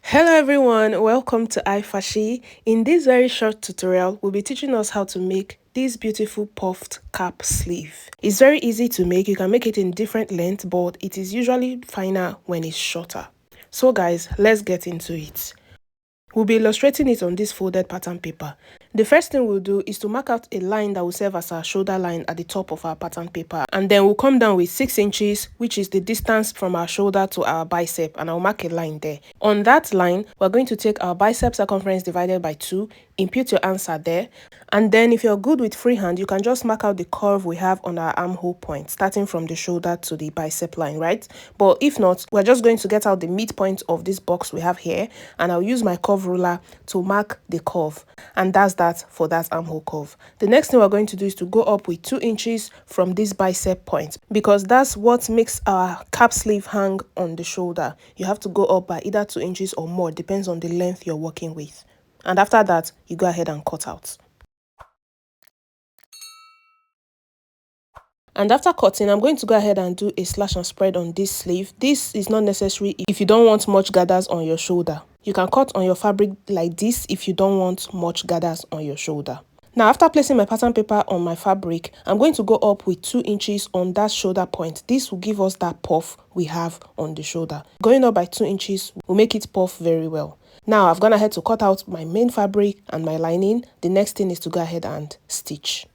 Hello everyone, welcome to iFashy. In this very short tutorial, we'll be teaching us how to make this beautiful puffed cap sleeve. It's very easy to make. You can make it in different lengths, but it is usually finer when it's shorter. So guys, let's get into it. We'll be illustrating it on this folded pattern paper. The first thing we'll do is to mark out a line that will serve as our shoulder line at the top of our pattern paper. And then we'll come down with 6 inches, which is the distance from our shoulder to our bicep. And I'll mark a line there. On that line, we're going to take our bicep circumference divided by 2, input your answer there. And then if you're good with freehand, you can just mark out the curve we have on our armhole point, starting from the shoulder to the bicep line, right? But if not, we're just going to get out the midpoint of this box we have here, and I'll use my curve ruler to mark the curve. And that's that for that armhole curve. The next thing we're going to do is to go up with 2 inches from this bicep point, because that's what makes our cap sleeve hang on the shoulder. You have to go up by either 2 inches or more, depends on the length you're working with. And after that, you go ahead and cut out. And after cutting, I'm going to go ahead and do a slash and spread on this sleeve. This is not necessary if you don't want much gathers on your shoulder. You can cut on your fabric like this if you don't want much gathers on your shoulder. Now, after placing my pattern paper on my fabric, I'm going to go up with 2 inches on that shoulder point. This will give us that puff we have on the shoulder. Going up by 2 inches will make it puff very well. Now, I've gone ahead to cut out my main fabric and my lining. The next thing is to go ahead and stitch.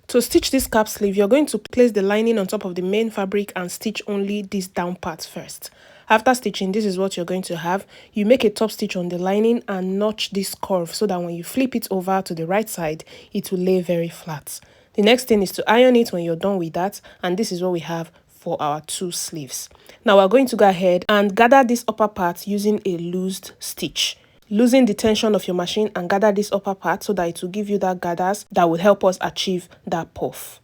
To stitch this cap sleeve, you're going to place the lining on top of the main fabric and stitch only this down part first. After stitching, this is what you're going to have. You make a top stitch on the lining and notch this curve so that when you flip it over to the right side, it will lay very flat. The next thing is to iron it when you're done with that, and this is what we have for our 2 sleeves. Now we're going to go ahead and gather this upper part using a loosed stitch. Loosen the tension of your machine and gather this upper part so that it will give you that gathers that will help us achieve that puff.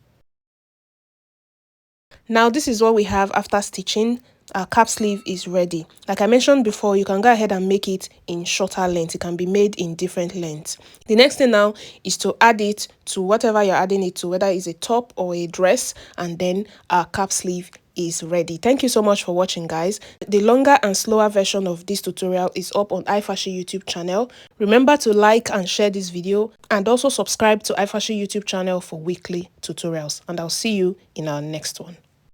Now this is what we have after stitching. Our cap sleeve is ready. Like I mentioned before, you can go ahead and make it in shorter lengths. It can be made in different lengths. The next thing now is to add it to whatever you're adding it to, whether it's a top or a dress, and then our cap sleeve is ready. Thank you so much for watching, guys. The longer and slower version of this tutorial is up on iFashy YouTube channel. Remember to like and share this video, and also subscribe to iFashy YouTube channel for weekly tutorials, and I'll see you in our next one.